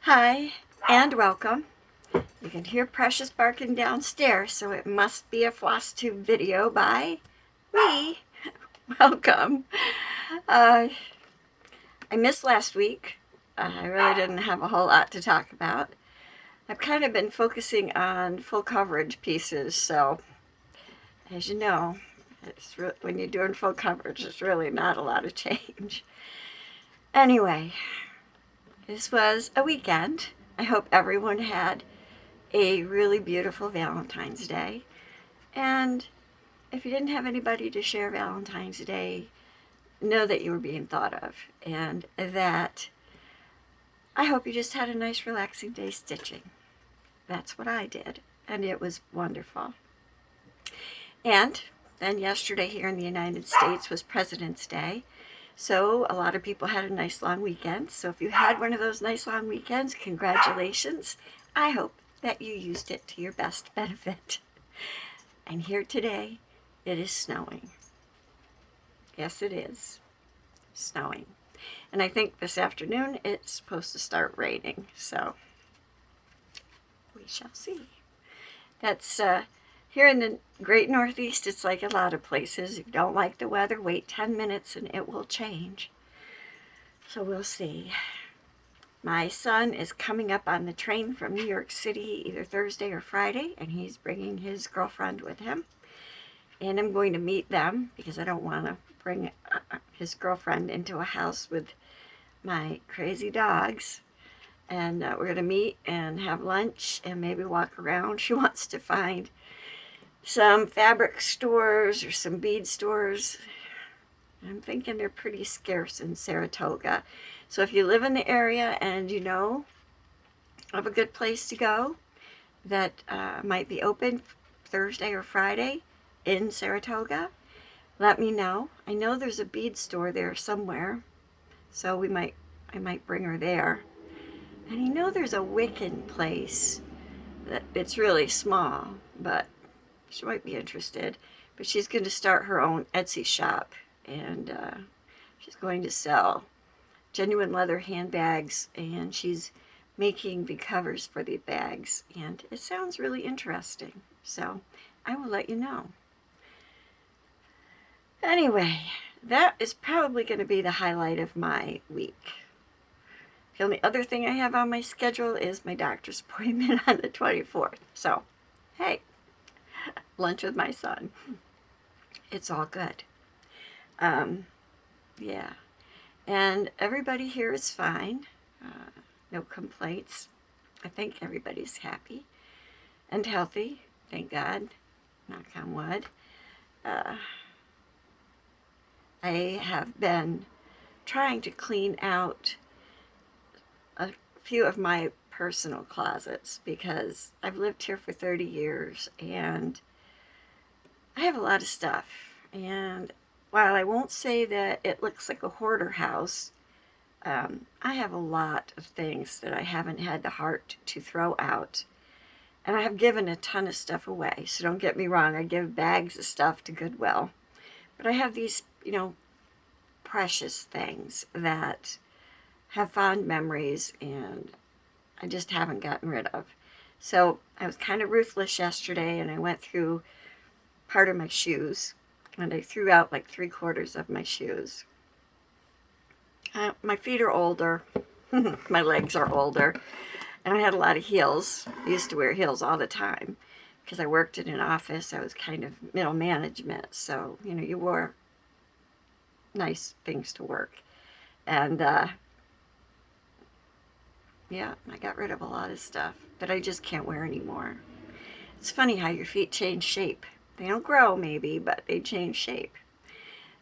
Hi, and welcome. You can hear Precious barking downstairs, so it must be a FlossTube video by me. Welcome. I missed last week. I really didn't have a whole lot to talk about. I've kind of been focusing on full coverage pieces, so as you know, when you're doing full coverage, there's really not a lot of change. Anyway, this was a weekend. I hope everyone had a really beautiful Valentine's Day. And if you didn't have anybody to share Valentine's Day, know that you were being thought of, and that I hope you just had a nice relaxing day stitching. That's what I did, and it was wonderful. And then yesterday here in the United States was President's Day, so a lot of people had a nice long weekend. So if you had one of those nice long weekends, congratulations. I hope that you used it to your best benefit. And here today, it is snowing. Yes, it is snowing. And I think this afternoon it's supposed to start raining, so we shall see. That's here in the great Northeast, it's like a lot of places. If you don't like the weather, wait 10 minutes and it will change. So we'll see. My son is coming up on the train from New York City either Thursday or Friday, and he's bringing his girlfriend with him. And I'm going to meet them because I don't want to bring his girlfriend into a house with my crazy dogs. And we're going to meet and have lunch and maybe walk around. She wants to find some fabric stores or some bead stores. I'm thinking they're pretty scarce in Saratoga. So if you live in the area and you know of a good place to go that might be open Thursday or Friday in Saratoga, let me know. I know there's a bead store there somewhere, so I might bring her there. And I know there's a Wiccan place that it's really small, but she might be interested. But she's going to start her own Etsy shop, and she's going to sell genuine leather handbags, and she's making the covers for the bags, and it sounds really interesting. So I will let you know. Anyway, that is probably going to be the highlight of my week. The only other thing I have on my schedule is my doctor's appointment on the 24th. So, hey, lunch with my son. It's all good. Yeah. And everybody here is fine. No complaints. I think everybody's happy and healthy. Thank God. Knock on wood. I have been trying to clean out a few of my personal closets because I've lived here for 30 years and I have a lot of stuff. And while I won't say that it looks like a hoarder house, I have a lot of things that I haven't had the heart to throw out. And I have given a ton of stuff away, so don't get me wrong, I give bags of stuff to Goodwill. But I have these, precious things that have fond memories and I just haven't gotten rid of. So I was kind of ruthless yesterday and I went through part of my shoes and I threw out like 3/4 of my shoes. My feet are older, my legs are older, and I had a lot of heels. I used to wear heels all the time because I worked in an office. I was kind of middle management, so you wore nice things to work. And yeah, I got rid of a lot of stuff that I just can't wear anymore. It's funny how your feet change shape. They don't grow maybe, but they change shape.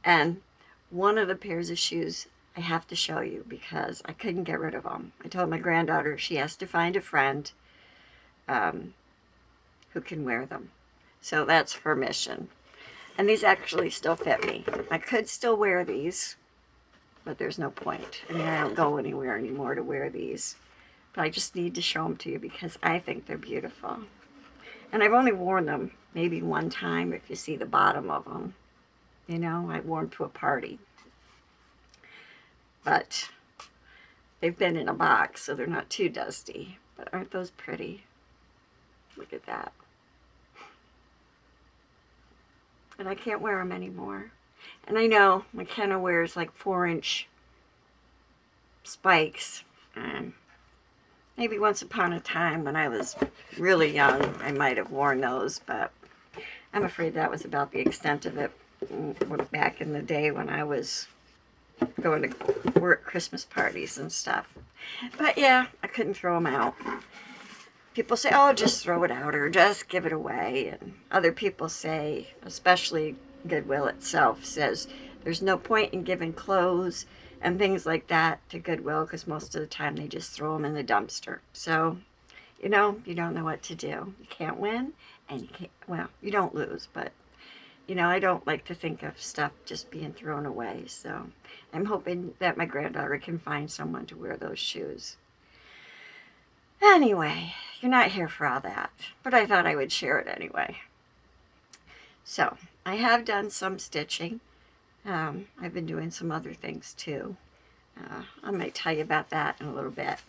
And one of the pairs of shoes I have to show you because I couldn't get rid of them. I told my granddaughter she has to find a friend who can wear them. So that's her mission. And these actually still fit me. I could still wear these, but there's no point. I mean, I don't go anywhere anymore to wear these. But I just need to show them to you because I think they're beautiful. And I've only worn them maybe one time if you see the bottom of them. I wore them to a party. But they've been in a box, so they're not too dusty. But aren't those pretty? Look at that. And I can't wear them anymore. And I know McKenna wears like 4-inch spikes. And maybe once upon a time when I was really young, I might have worn those, but I'm afraid that was about the extent of it back in the day when I was going to work Christmas parties and stuff. But yeah, I couldn't throw them out. People say, oh, just throw it out or just give it away. And other people say, especially Goodwill itself, says there's no point in giving clothes and things like that to Goodwill because most of the time they just throw them in the dumpster. So, you know, you don't know what to do. You can't win and you can't, well, you don't lose, but, you know, I don't like to think of stuff just being thrown away. So I'm hoping that my granddaughter can find someone to wear those shoes. Anyway, you're not here for all that, but I thought I would share it anyway. So, I have done some stitching. I've been doing some other things too. I might tell you about that in a little bit.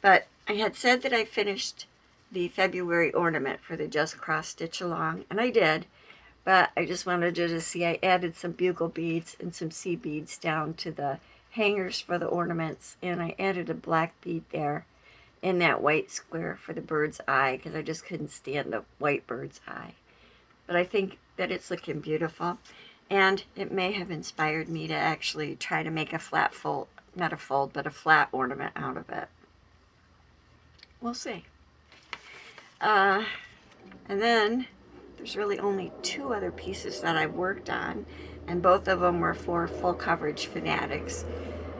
But I had said that I finished the February ornament for the Just Cross Stitch Along, and I did. But I just wanted you to see I added some bugle beads and some sea beads down to the hangers for the ornaments, and I added a black bead there in that white square for the bird's eye because I just couldn't stand the white bird's eye. But I think that it's looking beautiful, and it may have inspired me to actually try to make a flat fold, not a fold, but a flat ornament out of it. We'll see. And then there's really only 2 other pieces that I've worked on, and both of them were for Full Coverage Fanatics.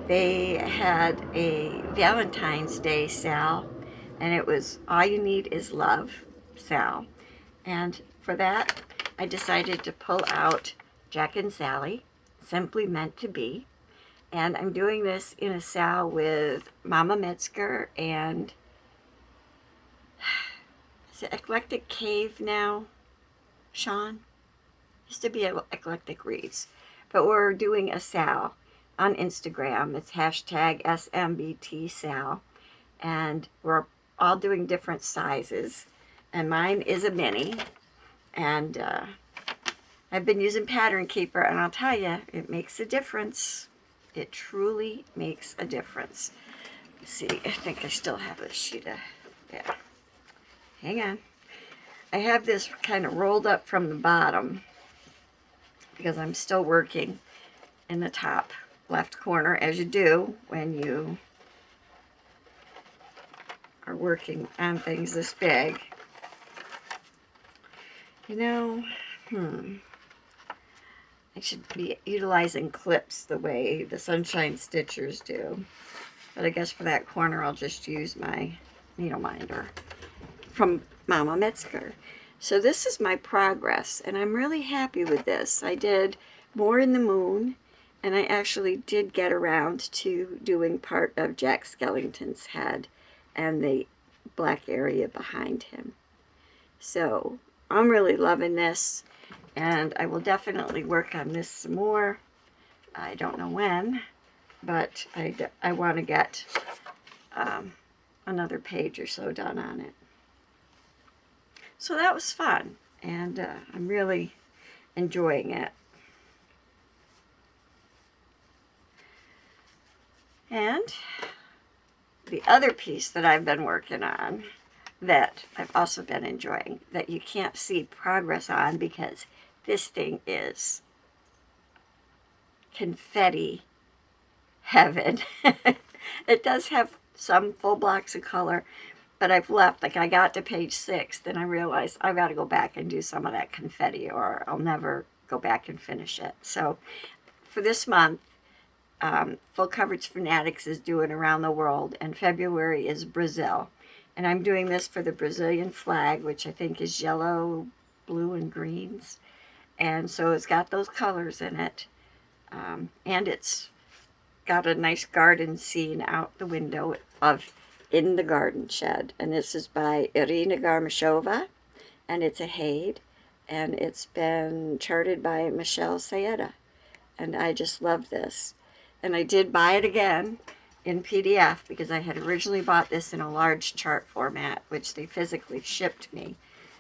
They had a Valentine's Day sale, and it was All You Need Is Love sale. And for that, I decided to pull out Jack and Sally, Simply Meant to Be. And I'm doing this in a sale with Mama Metzger and is it Eclectic Cave now, Sean? Used to be Eclectic Reads. But we're doing a sale on Instagram. It's hashtag SMBTSal. And we're all doing different sizes. And mine is a mini. And I've been using Pattern Keeper, and I'll tell you, it makes a difference. It truly makes a difference. Let's see, I think I still have a sheet of, yeah. Hang on. I have this kind of rolled up from the bottom because I'm still working in the top left corner, as you do when you are working on things this big. You know, I should be utilizing clips the way the Sunshine Stitchers do. But I guess for that corner, I'll just use my needle minder from Mama Metzger. So this is my progress, and I'm really happy with this. I did more in the moon, and I actually did get around to doing part of Jack Skellington's head and the black area behind him. So I'm really loving this, and I will definitely work on this some more. I don't know when, but I want to get another page or so done on it. So that was fun, and I'm really enjoying it. And the other piece that I've been working on that I've also been enjoying, that you can't see progress on because this thing is Confetti Heaven. It does have some full blocks of color, but I've left, like I got to page 6, then I realized I've got to go back and do some of that confetti or I'll never go back and finish it. So for this month, Full Coverage Fanatics is doing Around the World, and February is Brazil. And I'm doing this for the Brazilian flag, which I think is yellow, blue, and greens. And so it's got those colors in it. And it's got a nice garden scene out the window of In the Garden Shed. And this is by Irina Garmashova, and it's a Haid. And it's been charted by Michelle Sayeda. And I just love this. And I did buy it again in PDF because I had originally bought this in a large chart format, which they physically shipped me.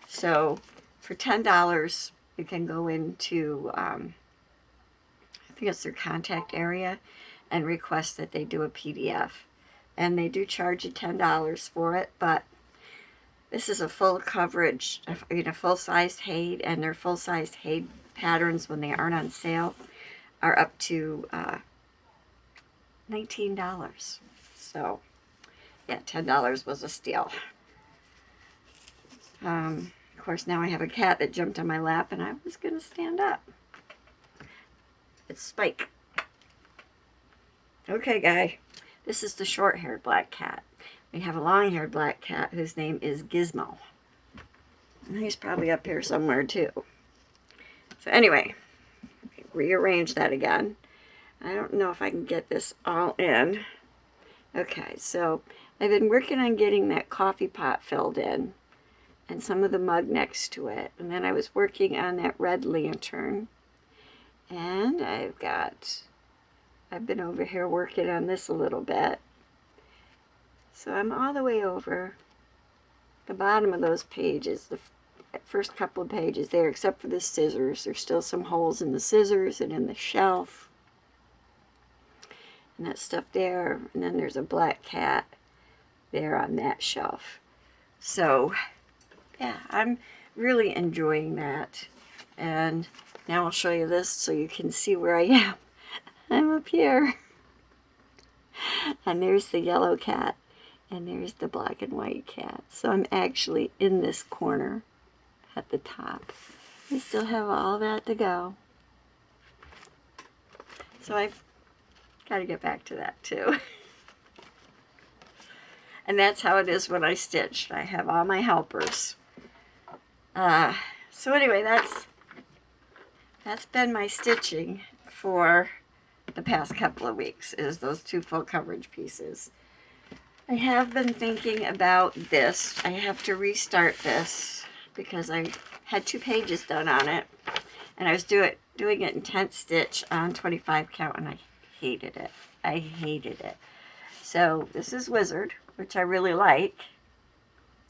So for $10, you can go into, I think it's their contact area, and request that they do a PDF. And they do charge you $10 for it, but this is a full coverage, full-sized Haid, and their full-sized Haid patterns, when they aren't on sale, are up to $19. So, yeah, $10 was a steal. Of course, now I have a cat that jumped on my lap, and I was going to stand up. It's Spike. Okay, guy. This is the short-haired black cat. We have a long-haired black cat whose name is Gizmo. And he's probably up here somewhere, too. So anyway, rearrange that again. I don't know if I can get this all in. Okay, so I've been working on getting that coffee pot filled in and some of the mug next to it. And then I was working on that red lantern. And I've been over here working on this a little bit. So I'm all the way over the bottom of those pages, the first couple of pages there, except for the scissors. There's still some holes in the scissors and in the shelf. And that stuff there. And then there's a black cat there on that shelf. So, yeah, I'm really enjoying that. And now I'll show you this so you can see where I am. I'm up here. And there's the yellow cat. And there's the black and white cat. So I'm actually in this corner at the top. We still have all that to go. So I've got to get back to that too. And that's how it is when I stitch. I have all my helpers. So anyway, that's been my stitching for the past couple of weeks, is those two full coverage pieces. I have been thinking about this. I have to restart this because I had 2 pages done on it, and I was doing it in 10th stitch on 25 count, and I hated it. I hated it. So this is Wizard, which I really like,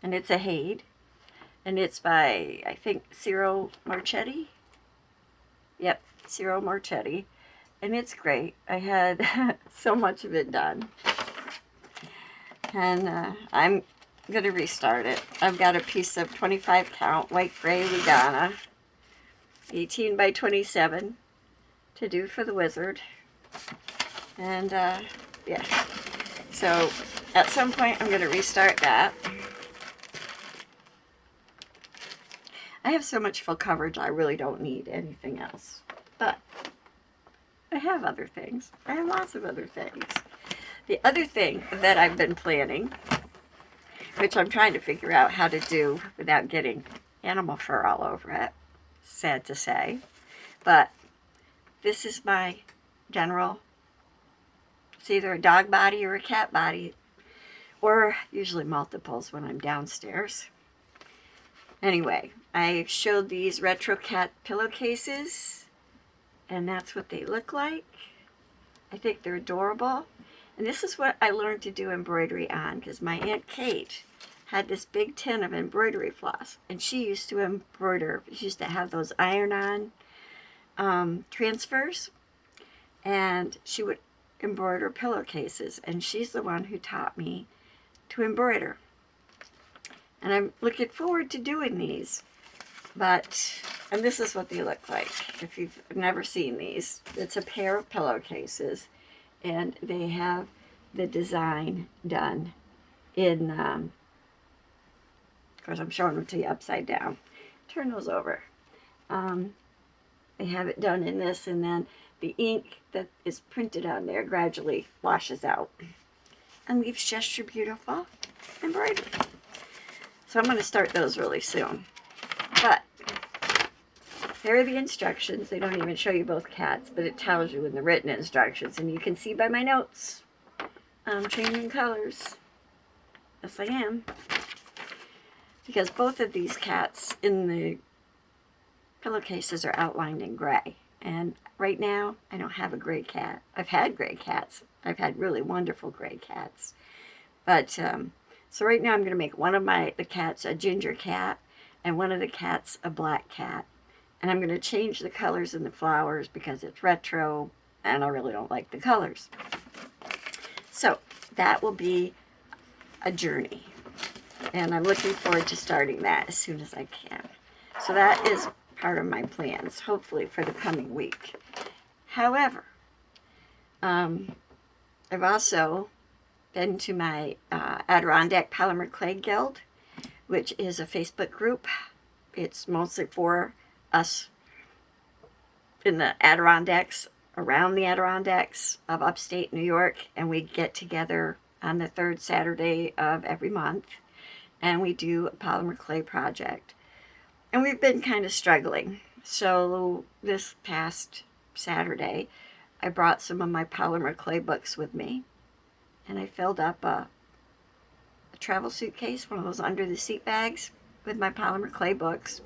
and it's a Haid, and it's by, I think, Ciro Marchetti. Yep, Ciro Marchetti, and it's great. I had so much of it done. And I'm going to restart it. I've got a piece of 25 count white gray Lugana, 18 by 27 to do for the Wizard. And yeah, so at some point I'm going to restart that. I have so much full coverage I really don't need anything else. But I have other things. I have lots of other things. The other thing that I've been planning, which I'm trying to figure out how to do without getting animal fur all over it, sad to say, but this is my general, it's either a dog body or a cat body, or usually multiples when I'm downstairs. Anyway, I showed these retro cat pillowcases, and that's what they look like. I think they're adorable. And this is what I learned to do embroidery on, because my Aunt Kate had this big tin of embroidery floss, and she used to embroider. She used to have those iron-on transfers, and she would embroider pillowcases, and she's the one who taught me to embroider. And I'm looking forward to doing these. And this is what they look like. If you've never seen these, it's a pair of pillowcases, and they have the design done in, of course I'm showing them to you upside down. Turn those over. They have it done in this, and then the ink that is printed on there gradually washes out and leaves just your beautiful embroidery. So I'm going to start those really soon. But there are the instructions. They don't even show you both cats, but it tells you in the written instructions. And you can see by my notes, I'm changing colors. Yes, I am. Because both of these cats in the pillowcases are outlined in gray. And right now, I don't have a gray cat. I've had gray cats. I've had really wonderful gray cats. But, so right now I'm going to make one of the cats a ginger cat and one of the cats a black cat. And I'm going to change the colors in the flowers because it's retro and I really don't like the colors. So that will be a journey. And I'm looking forward to starting that as soon as I can. So that is part of my plans, hopefully for the coming week. However, I've also been to my Adirondack Polymer Clay Guild, which is a Facebook group. It's mostly for us in the Adirondacks, around the Adirondacks of upstate New York, and we get together on the third Saturday of every month, and we do a polymer clay project. And we've been kind of struggling. So this past Saturday, I brought some of my polymer clay books with me, and I filled up a travel suitcase, one of those under the seat bags, with my polymer clay books.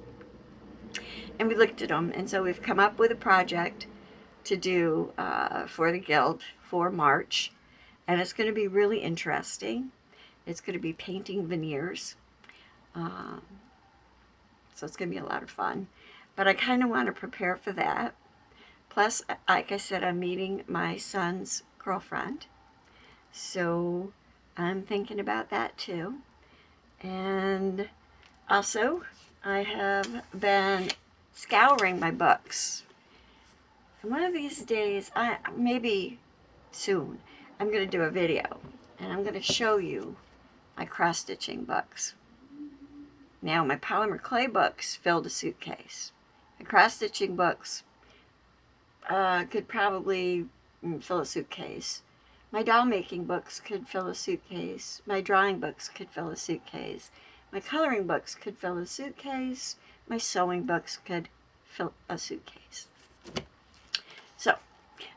And we looked at them, and so we've come up with a project to do for the Guild for March, and it's going to be really interesting. It's going to be painting veneers, so it's going to be a lot of fun. But I kind of want to prepare for that. Plus, like I said, I'm meeting my son's girlfriend, so I'm thinking about that too. And also, I have been scouring my books. And one of these days, maybe soon, I'm going to do a video, and I'm going to show you my cross-stitching books. Now, my polymer clay books filled a suitcase. The cross-stitching books could probably fill a suitcase. My doll-making books could fill a suitcase. My drawing books could fill a suitcase. My coloring books could fill a suitcase. My sewing books could fill a suitcase. So,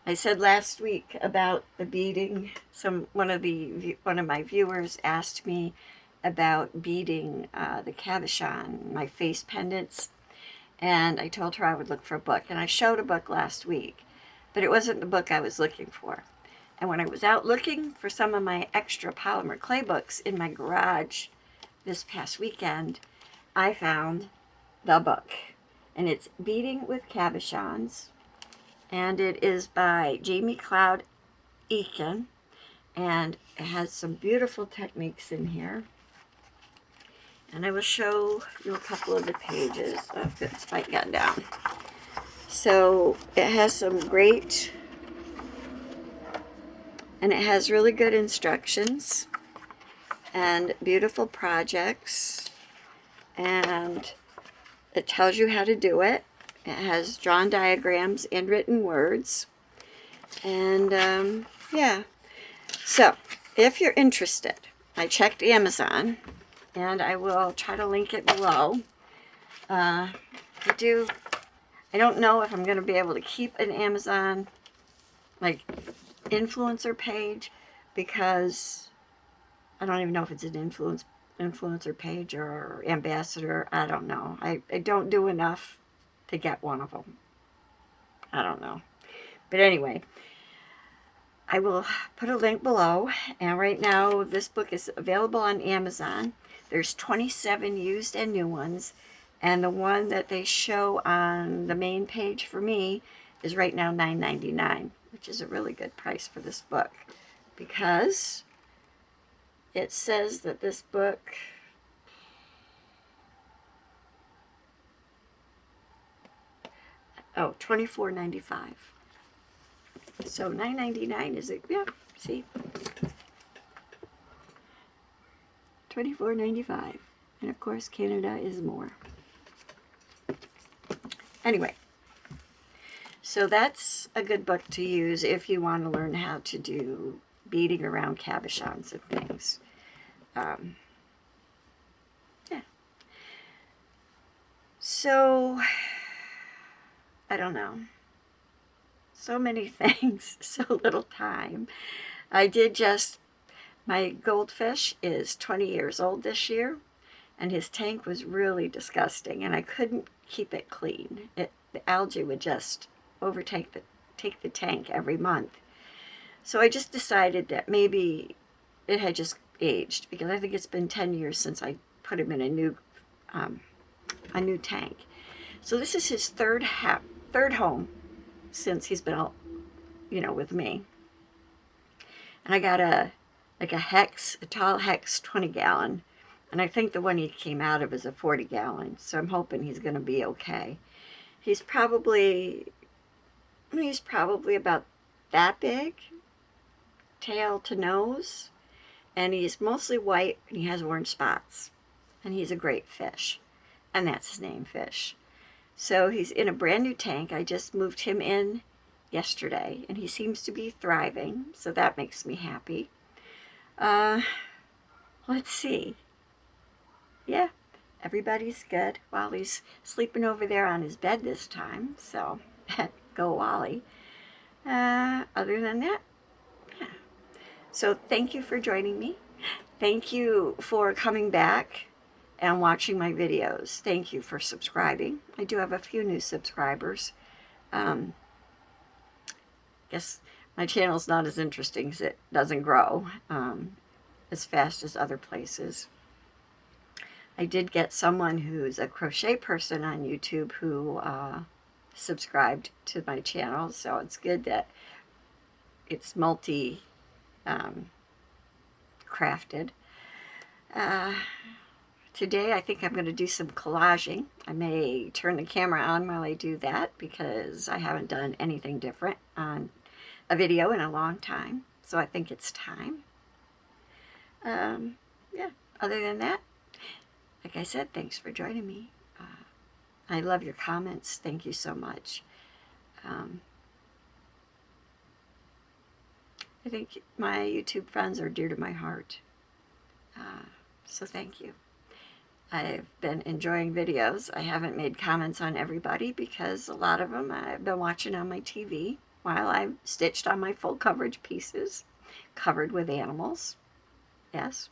I said last week about the beading. One of my viewers asked me about beading the cabochon, my face pendants, and I told her I would look for a book. And I showed a book last week, but it wasn't the book I was looking for. And when I was out looking for some of my extra polymer clay books in my garage this past weekend, I found the book. And it's Beading with Cabochons. And it is by Jamie Cloud Eakin. And it has some beautiful techniques in here. And I will show you a couple of the pages. Oh, good spike got down. So it has some great, and it has really good instructions and beautiful projects. And it tells you how to do it. It has drawn diagrams and written words. And yeah. So if you're interested, I checked Amazon, and I will try to link it below. I don't know if I'm going to be able to keep an Amazon like influencer page, because I don't even know if it's an influencer page or ambassador. I don't know. I don't do enough to get one of them. I don't know. But anyway, I will put a link below. And right now, this book is available on Amazon. There's 27 used and new ones. And the one that they show on the main page for me is right now $9.99, which is a really good price for this book, because it says that this book $24.95. So $9.99 is it? Yeah, see, $24.95, and of course Canada is more. Anyway, so that's a good book to use if you want to learn how to do beading around cabochons and things. Yeah. So, I don't know. So many things, so little time. My goldfish is 20 years old this year, and his tank was really disgusting, and I couldn't keep it clean. The algae would just take the tank every month. So I just decided that maybe it had just aged, because I think it's been 10 years since I put him in a new tank. So this is his third home since he's been, with me. And I got a tall hex 20-gallon, and I think the one he came out of is a 40-gallon. So I'm hoping he's going to be okay. He's probably about that big, tail to nose, and he's mostly white, and he has orange spots, and he's a great fish, and that's his name, Fish. So he's in a brand new tank. I just moved him in yesterday, and he seems to be thriving, so that makes me happy. Let's see. Yeah, everybody's good. Wally's sleeping over there on his bed this time, so go Wally. Other than that, yeah. So thank you for joining me. Thank you for coming back and watching my videos. Thank you for subscribing. I do have a few new subscribers. Guess my channel's not as interesting because it doesn't grow as fast as other places. I did get someone who's a crochet person on YouTube who subscribed to my channel, so it's good that it's multi crafted. Today I think I'm going to do some collaging. I may turn the camera on while I do that, because I haven't done anything different on a video in a long time, so I think it's time. Yeah, other than that, like I said, thanks for joining me. I love your comments. Thank you so much. I think my YouTube friends are dear to my heart. So thank you. I've been enjoying videos. I haven't made comments on everybody because a lot of them I've been watching on my TV while I've stitched on my full coverage pieces, covered with animals. Yes,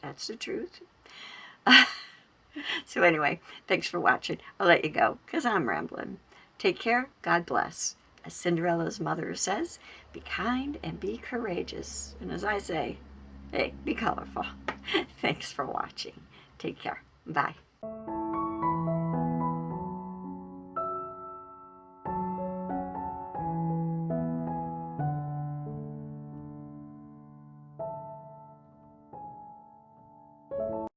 that's the truth. So anyway, thanks for watching. I'll let you go because I'm rambling. Take care. God bless. As Cinderella's mother says, be kind and be courageous. And as I say, hey, be colorful. Thanks for watching. Take care. Bye.